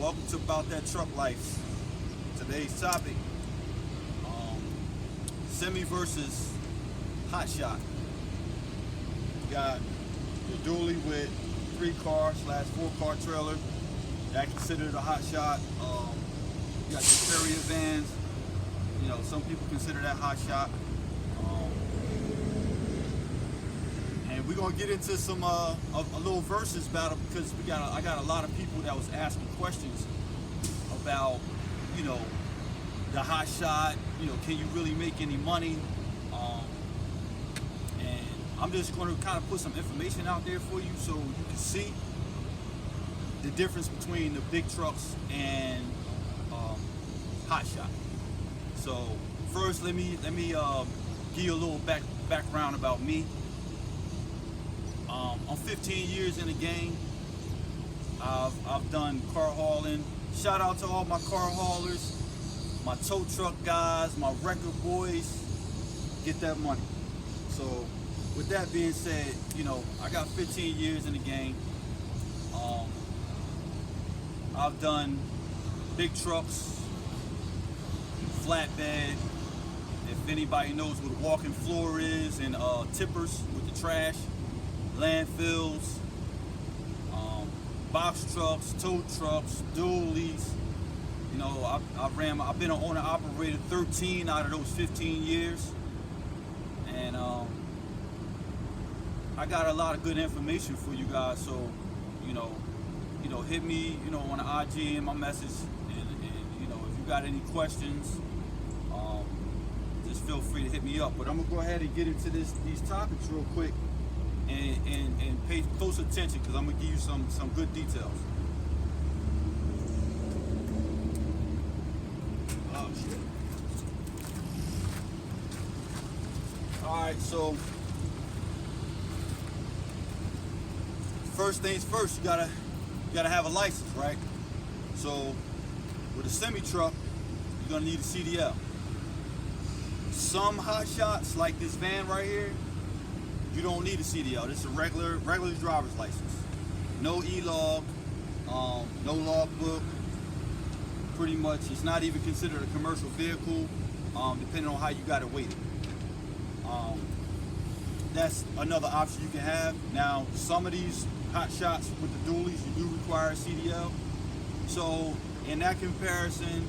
Welcome to About That Truck Life. Today's topic, SEMI versus HOTSHOT. You got your dually with 3-car / 4-car trailer. That considered a HOTSHot. You got your carrier vans. You know, some people consider that HOTSHot. And we're gonna get into some a little versus battle because I got a lot of people that was asking questions about, you know, the HOTSHot. You know, can you really make any money? And I'm just going to kind of put some information out there for you so you can see the difference between the big trucks and HOTSHot. So first, let me give you a little background about me. I'm 15 years in the game. I've done car hauling. Shout out to all my car haulers, my tow truck guys, my record boys. Get that money. So with that being said, you know, I got 15 years in the game. I've done big trucks, flatbed. If anybody knows what a walking floor is, and tippers with the trash, landfills, box trucks, tow trucks, dualies. You know, I've been an owner operator 13 out of those 15 years, and I got a lot of good information for you guys. So, you know, hit me, you know, on the IG in my message, and you know, if you got any questions, just feel free to hit me up. But I'm gonna go ahead and get into these topics real quick. And pay close attention because I'm gonna give you some good details. Oh shit! All right, so first things first, you gotta have a license, right? So with a semi truck, you're gonna need a CDL. Some HOTSHOTs like this van right here, you don't need a CDL. This is a regular driver's license. No e-log, no logbook. Pretty much, it's not even considered a commercial vehicle, depending on how you got it weighted. That's another option you can have. Now, some of these HOTSHOTs with the dualies, you do require a CDL. So, in that comparison,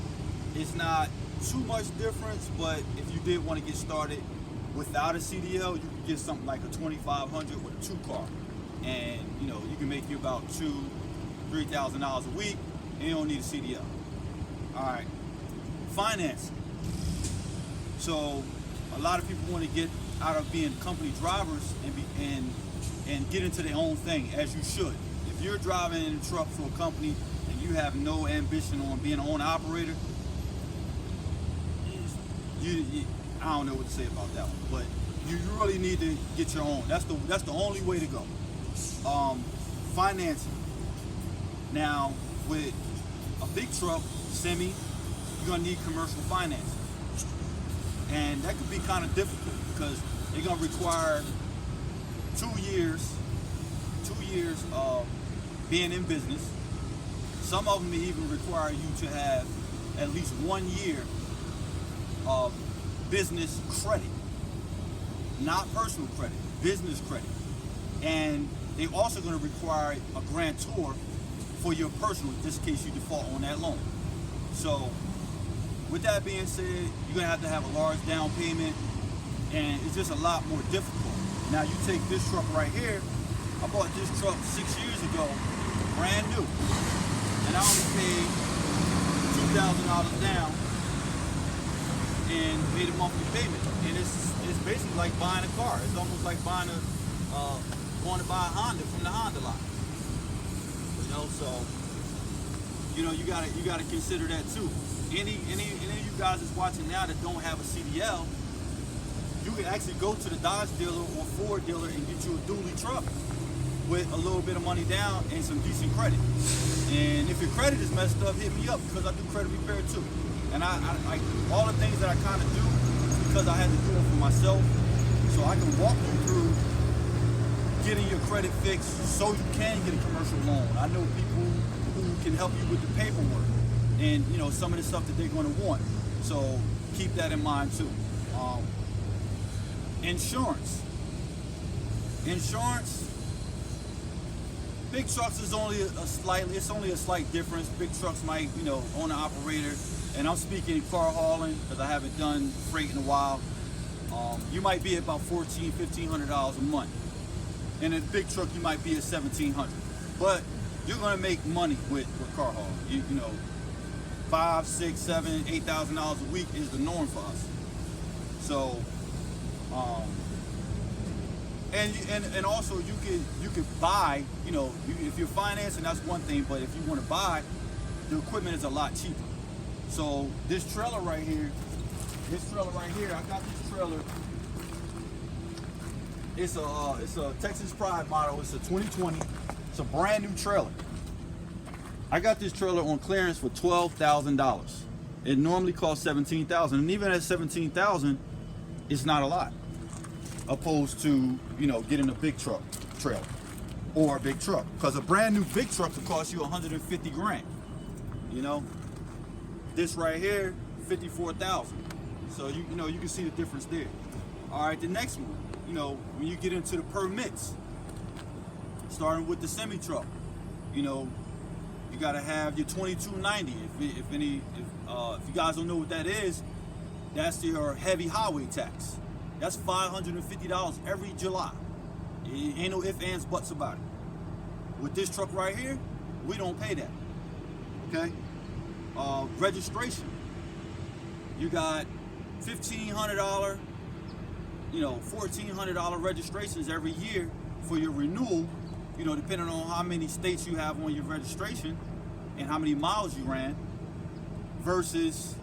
it's not too much difference, but if you did want to get started without a CDL, you can get something like a 2,500 with a 2-car, and you know, you can make you about $2,000-3,000 a week, and you don't need a CDL. All right, financing. So a lot of people want to get out of being company drivers and get into their own thing, as you should. If you're driving in a truck for a company and you have no ambition on being an owner operator, I don't know what to say about that one, but you really need to get your own. That's the only way to go. Financing. Now, with a big truck, semi, you're gonna need commercial financing, and that could be kind of difficult because they're gonna require 2 years of being in business. Some of them may even require you to have at least 1 year of business credit, not personal credit, business credit. And they're also going to require a grantor for your personal, just in case you default on that loan. So with that being said, you're going to have a large down payment, and it's just a lot more difficult. Now you take this truck right here. I bought this truck 6 years ago, brand new, and I only paid $2,000 down and made a monthly payment. And it's basically like buying a car. It's almost like buying going to buy a Honda from the Honda lot. You know, so you know, you gotta consider that too. Any of you guys that's watching now that don't have a CDL, you can actually go to the Dodge dealer or Ford dealer and get you a dually truck with a little bit of money down and some decent credit. And if your credit is messed up, hit me up because I do credit repair too. And I all the things that I kind of do because I had to do it for myself, so I can walk you through getting your credit fixed so you can get a commercial loan. I know people who can help you with the paperwork and some of the stuff that they're going to want. So keep that in mind too. Insurance. Big trucks is only it's only a slight difference. Big trucks might, own an operator, and I'm speaking car hauling because I haven't done freight in a while. You might be at about $1,400, $1,500 a month. In a big truck, you might be at $1,700. But you're gonna make money with car hauling. You know, $5,000, $6,000, $7,000, $8,000 a week is the norm for us. So, and also you could buy, if you're financing, that's one thing. But if you want to buy, the equipment is a lot cheaper. So this trailer right here, I got this trailer. It's a Texas Pride model. It's a 2020. It's a brand new trailer. I got this trailer on clearance for $12,000. It normally costs $17,000, and even at $17,000, it's not a lot. Opposed to getting a big truck trailer or a big truck, because a brand new big truck will cost you 150 grand. This right here, 54,000. So you can see the difference there. All right, the next one, when you get into the permits, starting with the semi truck, you got to have your 2290. If you guys don't know what that is, that's your heavy highway tax. That's $550 every July. Ain't no ifs, ands, buts about it. With this truck right here, we don't pay that. Okay? Registration. You got $1,500, $1,400 registrations every year for your renewal, depending on how many states you have on your registration and how many miles you ran, versus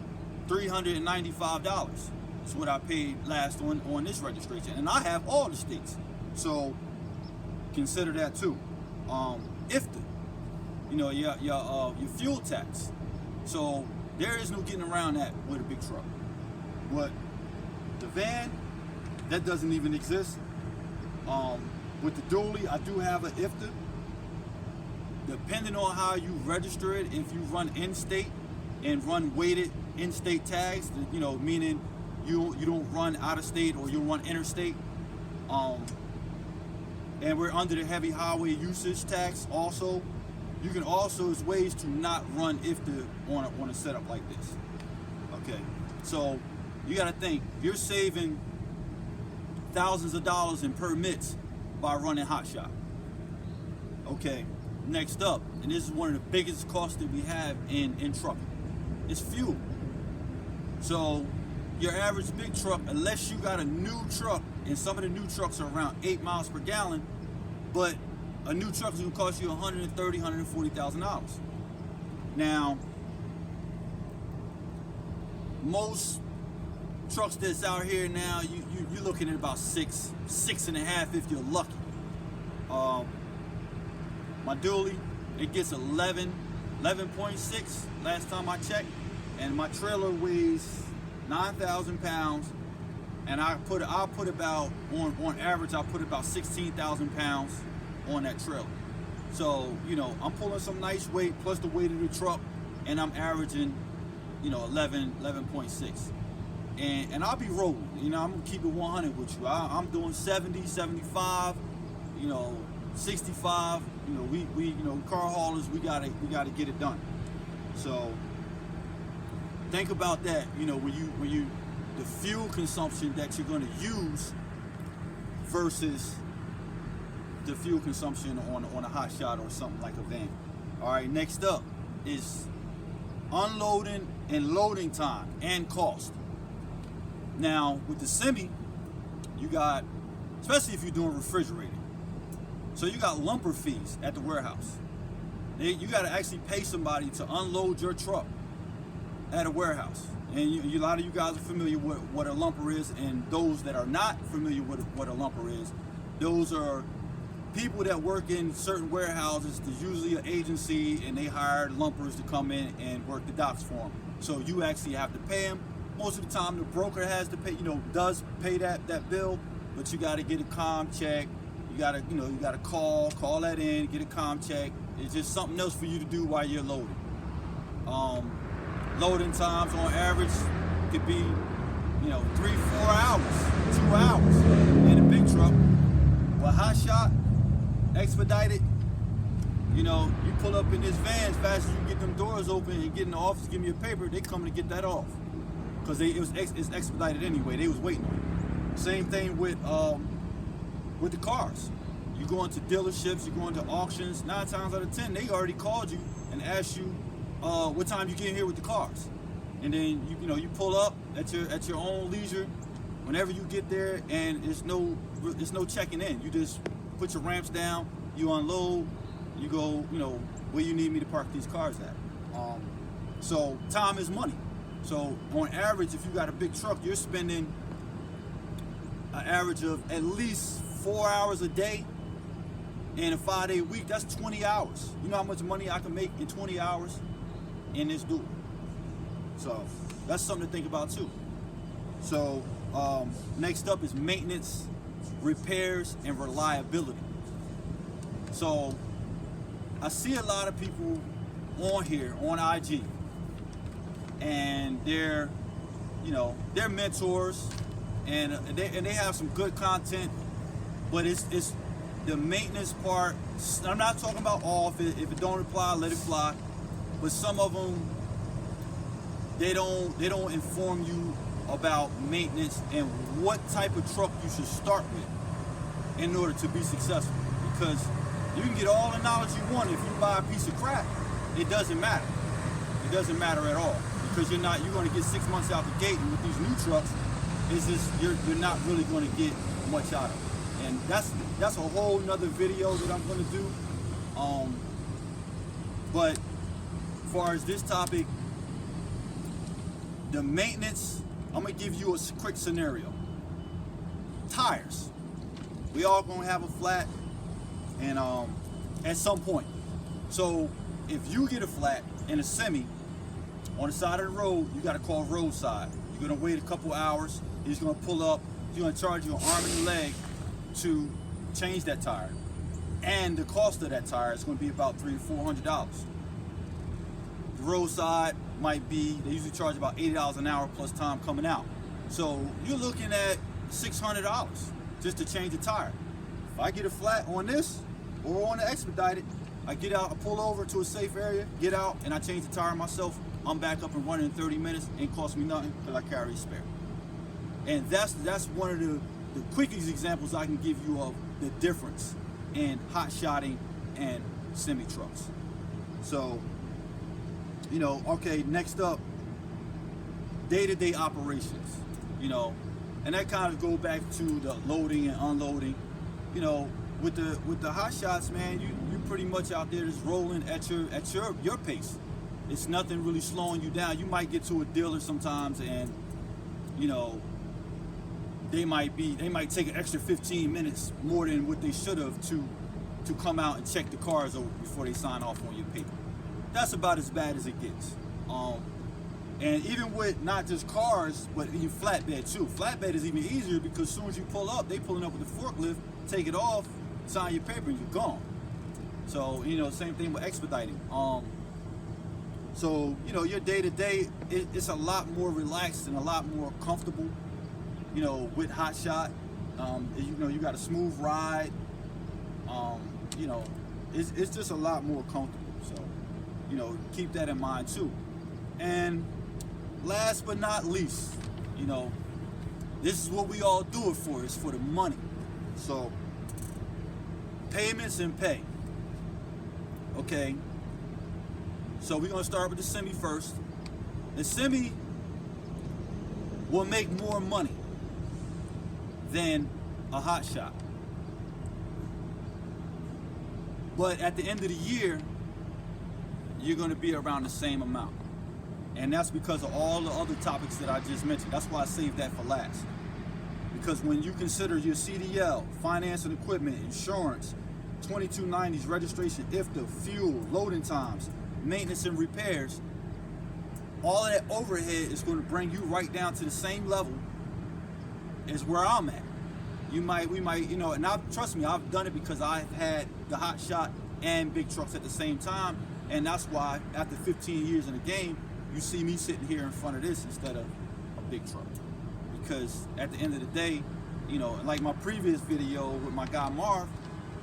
$395. That's what I paid last on this registration, and I have all the states, so consider that too. IFTA, your fuel tax. So there is no getting around that with a big truck. But the van, that doesn't even exist. With the dually, I do have an IFTA. Depending on how you register it, if you run in-state and run weighted in-state tags, meaning you don't run out of state or you run interstate, and we're under the heavy highway usage tax also. You can also, there's ways to not run IFTA on a setup like this. Okay, so you got to think, you're saving thousands of dollars in permits by running HOTSHOT. Okay, next up, and this is one of the biggest costs that we have in trucking, it's fuel. So your average big truck, unless you got a new truck, and some of the new trucks are around 8 miles per gallon, but a new truck is going to cost you $130,000, $140,000. Now, most trucks that's out here now, you're looking at about 6.5 if you're lucky. My dually, it gets 11.6 last time I checked, and my trailer weighs 9,000 pounds, and I'll put about, on average, I'll put about 16,000 pounds on that trailer. So, I'm pulling some nice weight plus the weight of the truck, and I'm averaging, 11.6. And I'll be rolling, I'm gonna keep it 100 with you. I'm doing 70, 75, 65. We car haulers, we gotta get it done. So think about that, when you the fuel consumption that you're gonna use versus the fuel consumption on a HOTSHOT or something like a van. All right, next up is unloading and loading time and cost. Now, with the semi, you got, especially if you're doing refrigerated, so you got lumper fees at the warehouse. You got to actually pay somebody to unload your truck at a warehouse. And a lot of you guys are familiar with what a lumper is, and those that are not familiar with what a lumper is, those are people that work in certain warehouses. There's usually an agency, and they hire lumpers to come in and work the docks for them. So you actually have to pay them. Most of the time, the broker has to pay, does pay that bill, but you got to get a com check. You got to, call that in, get a com check, It's just something else for you to do while you're loading. Loading times on average could be, 3-4 hours, 2 hours in a big truck. But hot shot, expedited, you pull up in this van as fast as you get them doors open and get in the office, give me your paper, they coming to get that off. Because it's expedited anyway, they was waiting on it. Same thing with the cars. You go into dealerships, you go into auctions, 9 times out of 10, they already called you and asked you what time you get here with the cars. And then you pull up at your own leisure whenever you get there, and it's no checking in. You just put your ramps down, you unload, you go where you need me to park these cars at. So time is money. So on average, if you got a big truck, you're spending an average of at least 4 hours a day. In a 5-day week, that's 20 hours. You know how much money I can make in 20 hours in this duel? So that's something to think about too. So next up is maintenance, repairs, and reliability. So I see a lot of people on here, on IG, and they're mentors, and they have some good content, but it's the maintenance part. I'm not talking about all. If it don't apply, let it fly. But some of them, they don't inform you about maintenance and what type of truck you should start with in order to be successful. Because you can get all the knowledge you want. If you buy a piece of crap, it doesn't matter. It doesn't matter at all, because you're going to get 6 months out the gate, and with these new trucks, it's just you're not really going to get much out of it. And that's a whole nother video that I'm going to do. But as far as this topic, the maintenance, I'm going to give you a quick scenario. Tires. We all going to have a flat, and at some point. So if you get a flat in a semi on the side of the road, you got to call roadside. You're going to wait a couple hours. He's going to pull up. He's going to charge you an arm and a leg to change that tire, and the cost of that tire is going to be about $300 to $400. The roadside might be, they usually charge about $80 an hour plus time coming out. So you're looking at $600 just to change the tire. If I get a flat on this or on the expedited, I get out, I pull over to a safe area, get out, and I change the tire myself. I'm back up and running in 30 minutes. Ain't cost me nothing because I carry a spare. And that's one of the quickest examples I can give you of the difference in hot shotting and semi trucks. So, okay, next up, day-to-day operations, and that kind of go back to the loading and unloading. With the hot shots, man, you pretty much out there just rolling at your pace. It's nothing really slowing you down. You might get to a dealer sometimes, and they might take an extra 15 minutes more than what they should have to come out and check the cars over before they sign off on your paper. That's about as bad as it gets. And even with not just cars, but even flatbed too. Flatbed is even easier because as soon as you pull up, they pulling up with the forklift, take it off, sign your paper, and you're gone. So, same thing with expediting. So, your day-to-day, it's a lot more relaxed and a lot more comfortable, with hot shot. You got a smooth ride. It's just a lot more comfortable. So, keep that in mind too. And last but not least, this is what we all do it for. It's for the money. So, payments and pay. Okay. So we're gonna start with the semi first. The semi will make more money than a hot shot. But at the end of the year, you're gonna be around the same amount. And that's because of all the other topics that I just mentioned. That's why I saved that for last. Because when you consider your CDL, finance and equipment, insurance, 2290s registration, IFTA, fuel, loading times, maintenance and repairs, all of that overhead is going to bring you right down to the same level as where I'm at. We might, and trust me, I've done it because I've had the hot shot and big trucks at the same time. And that's why after 15 years in the game, you see me sitting here in front of this instead of a big truck. Because at the end of the day, you know, like my previous video with my guy Marv,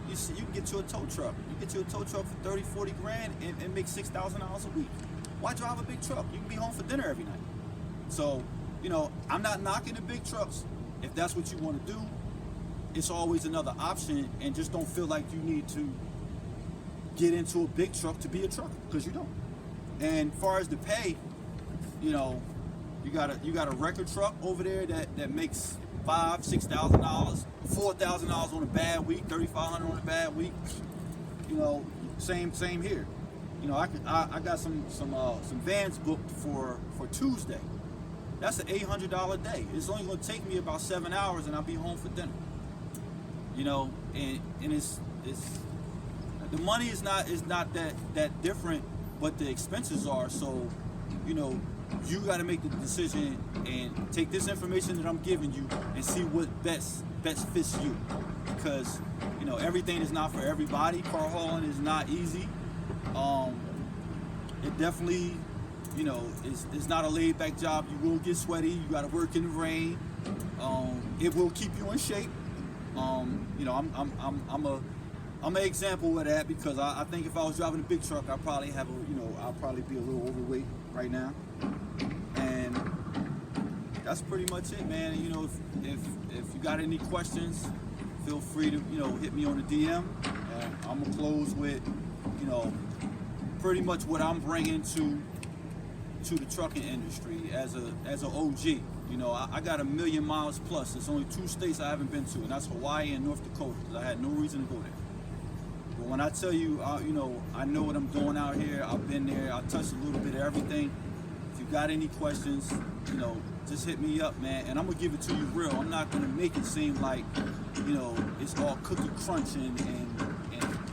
you see, you can get you a tow truck. You get you a tow truck for 30, 40 grand and make $6,000 a week. Why drive a big truck? You can be home for dinner every night. So, you know, I'm not knocking the big trucks. If that's what you want to do, it's always another option, and just don't feel like you need to get into a big truck to be a trucker, because you don't. And as far as the pay, you know, you got a record truck over there that makes $5,000, $6,000, $4,000 on a bad week, $3,500 on a bad week. You know, same here. You know, I got some vans booked for Tuesday. That's an $800 day. It's only going to take me about 7 hours, and I'll be home for dinner. You know, and it's the money is not that different, but the expenses are. So, you know, you got to make the decision and take this information that I'm giving you and see what best fits you, because, you know, everything is not for everybody. Car hauling is not easy. It definitely, you know, it's not a laid back job. You will get sweaty. You got to work in the rain. It will keep you in shape. You know, I'm an example of that, because I think if I was driving a big truck, I'd probably have I'll probably be a little overweight right now. And that's pretty much it, man. You know, if you got any questions, feel free to, you know, hit me on the DM. I'm gonna close with, you know, pretty much what I'm bringing to the trucking industry as an OG. You know, I got 1 million miles plus. There's only 2 states I haven't been to, and that's Hawaii and North Dakota, because I had no reason to go there. But when I tell you, you know, I know what I'm doing out here. I've been there. I touched a little bit of everything. If you got any questions, you know, just hit me up, man, and I'm gonna give it to you real. I'm not gonna make it seem like, you know, it's all cookie crunching and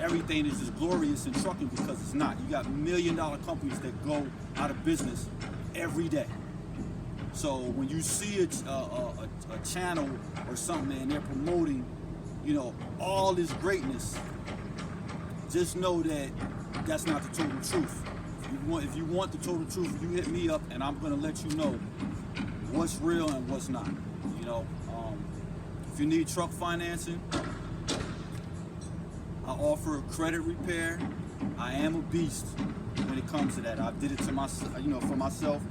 everything is just glorious in trucking, because it's not. You got $1 million companies that go out of business every day. So when you see a channel or something and they're promoting, you know, all this greatness, just know that that's not the total truth. If you want the total truth, you hit me up, and I'm gonna let you know what's real and what's not. You know, if you need truck financing, I offer credit repair. I am a beast when it comes to that. I did it to myself, you know, for myself.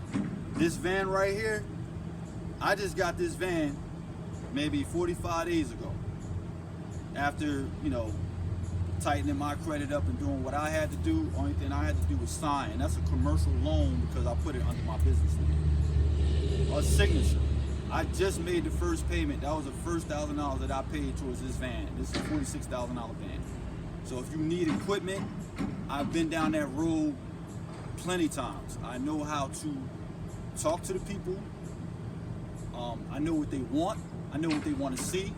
This van right here, I just got this van maybe 45 days ago. After, you know, tightening my credit up and doing what I had to do, only thing I had to do was sign. And that's a commercial loan, because I put it under my business name. A signature. I just made the first payment. That was the first $1,000 that I paid towards this van. This is a $46,000 van. So if you need equipment, I've been down that road plenty times. I know how to talk to the people. I know what they want. I know what they want to see.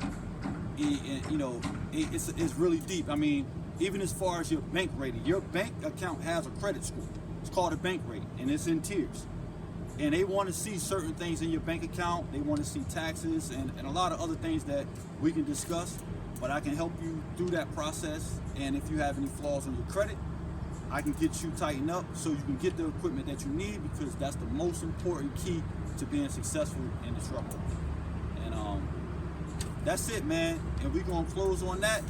You know, it's really deep. I mean, even as far as your bank rating, your bank account has a credit score. It's called a bank rate, and it's in tiers. And they want to see certain things in your bank account. They want to see taxes and a lot of other things that we can discuss. But I can help you through that process. And if you have any flaws on your credit, I can get you tightened up so you can get the equipment that you need, because that's the most important key to being successful in the truck world. And that's it, man. And we're gonna close on that.